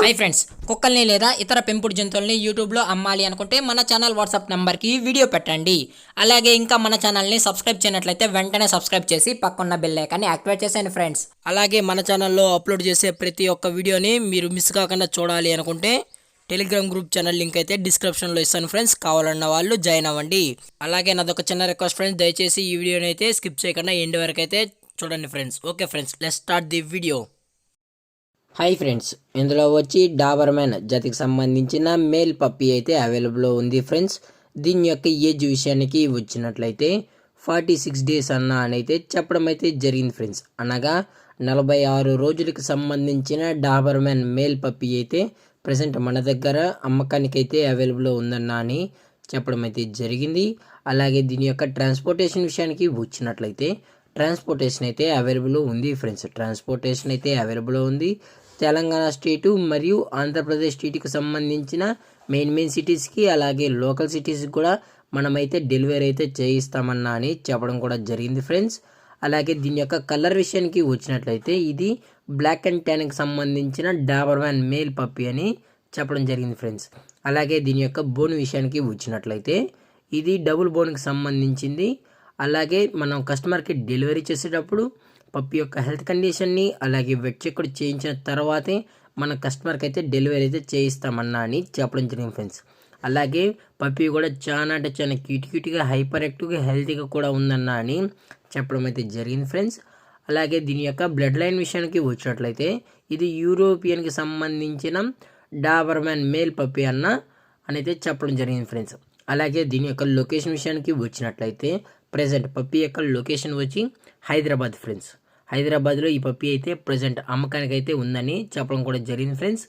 Hi friends, కుక్కల్ని లేదా ఇతర పెంపుడు జంతువుల్ని యూట్యూబ్లో అమ్మాలి అనుకుంటే మన ఛానల్ వాట్సాప్ నెంబర్కి వీడియో పెట్టండి. అలాగే ఇంకా మన ఛానల్ని సబ్స్క్రైబ్ చేయనట్లయితే వెంటనే సబ్స్క్రైబ్ చేసి పక్కన్న బెల్ ఐకాన్ని యాక్టివేట్ చేసేయండి ఫ్రెండ్స్. అలాగే మన ఛానల్లో అప్లోడ్ చేసే ప్రతి ఒక్క వీడియోని మీరు మిస్ కాకుండా చూడాలి అనుకుంటే టెలిగ్రామ్ గ్రూప్ ఛానల్ లింక్ అయితే డిస్క్రిప్షన్లో ఇస్తాను ఫ్రెండ్స్, కావాలన్న వాళ్ళు జాయిన్ అవ్వండి. అలాగే నాదొక చిన్న రిక్వెస్ట్ ఫ్రెండ్స్, దయచేసి ఈ వీడియోని అయితే స్కిప్ చేయకుండా ఎండ్ వరకు అయితే చూడండి friends. Okay friends, let's start the video. Hi friends, ఇందులో వచ్చి డాబర్మెన్ జాతికి సంబంధించిన మేల్ పప్పీ అయితే అవైలబుల్లో ఉంది ఫ్రెండ్స్. దీని యొక్క ఏజ్ విషయానికి వచ్చినట్లయితే 46 డేస్ అని అయితే చెప్పడం అయితే జరిగింది ఫ్రెండ్స్. అనగా 46 రోజులకు సంబంధించిన డాబర్మెన్ మేల్ పప్పీ అయితే ప్రజెంట్ మన దగ్గర అమ్మకానికి అయితే అవైలబుల్లో ఉందని చెప్పడం అయితే జరిగింది. అలాగే దీని యొక్క ట్రాన్స్పోర్టేషన్ విషయానికి వచ్చినట్లయితే ట్రాన్స్పోర్టేషన్ అయితే అవైలబుల్ ఉంది ఫ్రెండ్స్. ట్రాన్స్పోర్టేషన్ అయితే అవైలబుల్ ఉంది. తెలంగాణ స్టేటు మరియు ఆంధ్రప్రదేశ్ స్టేట్కి సంబంధించిన మెయిన్ సిటీస్కి అలాగే లోకల్ సిటీస్కి కూడా మనమైతే డెలివరీ అయితే చేయిస్తామని చెప్పడం కూడా జరిగింది ఫ్రెండ్స్. అలాగే దీని యొక్క కలర్ విషయానికి వచ్చినట్లయితే ఇది బ్లాక్ అండ్ ట్యాన్కి సంబంధించిన డాబర్మెన్ మేల్ పప్పీ అని చెప్పడం జరిగింది ఫ్రెండ్స్. అలాగే దీని యొక్క బోన్ విషయానికి వచ్చినట్లయితే ఇది డబుల్ బోన్కి సంబంధించింది. అలాగే మనం కస్టమర్కి డెలివరీ చేసేటప్పుడు పప్పి యొక్క హెల్త్ కండిషన్ని అలాగే వెట్ చెక్ చేయించిన తర్వాతే మన కస్టమర్కి అయితే డెలివరీ అయితే చేయిస్తామని చెప్పడం జరిగింది ఫ్రెండ్స్. అలాగే పప్పి కూడా చాలా అంటే చాలా క్యూట్గా హైపర్ యాక్టివ్గా హెల్తీగా కూడా అని చెప్పడం అయితే జరిగింది ఫ్రెండ్స్. అలాగే దీని యొక్క బ్లడ్ లైన్ విషయానికి వచ్చినట్లయితే ఇది యూరోపియన్కి సంబంధించిన డాబర్మెన్ మేల్ పప్పి అయితే చెప్పడం జరిగింది ఫ్రెండ్స్. అలాగే దీని యొక్క లొకేషన్ విషయానికి వచ్చినట్లయితే ప్రజెంట్ పప్పి యొక్క లొకేషన్ వచ్చి హైదరాబాద్ ఫ్రెండ్స్. హైదరాబాద్లో ఈ పప్పి అయితే ప్రజెంట్ అమ్మకానికి అయితే ఉందని చెప్పడం కూడా జరిగింది ఫ్రెండ్స్.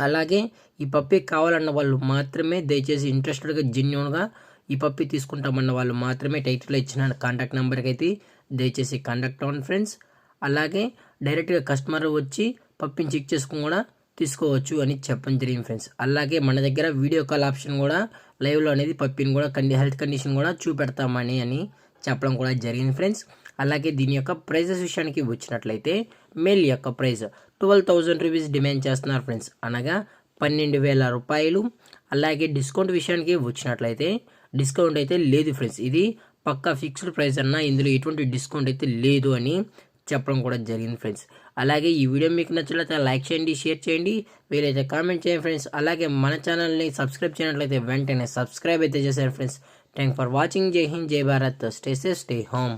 అలాగే ఈ పప్పి కావాలన్న వాళ్ళు మాత్రమే దయచేసి ఇంట్రెస్టెడ్గా జెన్యూన్గా ఈ పప్పి తీసుకుంటామన్న వాళ్ళు మాత్రమే టైటిల్లో ఇచ్చిన కాంటాక్ట్ నెంబర్కి అయితే దయచేసి కాంటాక్ట్ అవ్వండి ఫ్రెండ్స్. అలాగే డైరెక్ట్గా కస్టమర్ వచ్చి పప్పిని చెక్ చేసుకుని కూడా తీసుకోవచ్చు అని చెప్పడం జరిగింది ఫ్రెండ్స్. అలాగే మన దగ్గర వీడియో కాల్ ఆప్షన్ కూడా లైవ్లో అనేది పప్పిని కూడా హెల్త్ కండిషన్ కూడా చూపెడతామని చెప్పడం కూడా జరిగింది ఫ్రెండ్స్. అలాగే దీని యొక్క ప్రైజెస్ విషయానికి వచ్చినట్లయితే మేల్ యొక్క ప్రైస్ 12,000 రూపీస్ డిమాండ్ చేస్తున్నారు ఫ్రెండ్స్, అనగా 12,000 రూపాయలు. అలాగే డిస్కౌంట్ విషయానికి వచ్చినట్లయితే డిస్కౌంట్ అయితే లేదు ఫ్రెండ్స్. ఇది పక్కా ఫిక్స్డ్ ప్రైస్ ఇందులో ఎటువంటి డిస్కౌంట్ అయితే లేదు అని చెప్పడం కూడా జరిగింది ఫ్రెండ్స్. అలాగే ఈ వీడియో మీకు నచ్చినట్లయితే లైక్ చేయండి, షేర్ చేయండి, వీలైతే కామెంట్ చేయండి ఫ్రెండ్స్. అలాగే మన ఛానల్ని సబ్స్క్రైబ్ చేయనట్లయితే వెంటనే సబ్స్క్రైబ్ అయితే చేశారు ఫ్రెండ్స్. Thank for watching. జై హింద్, జై Bharat. Stay safe, stay home.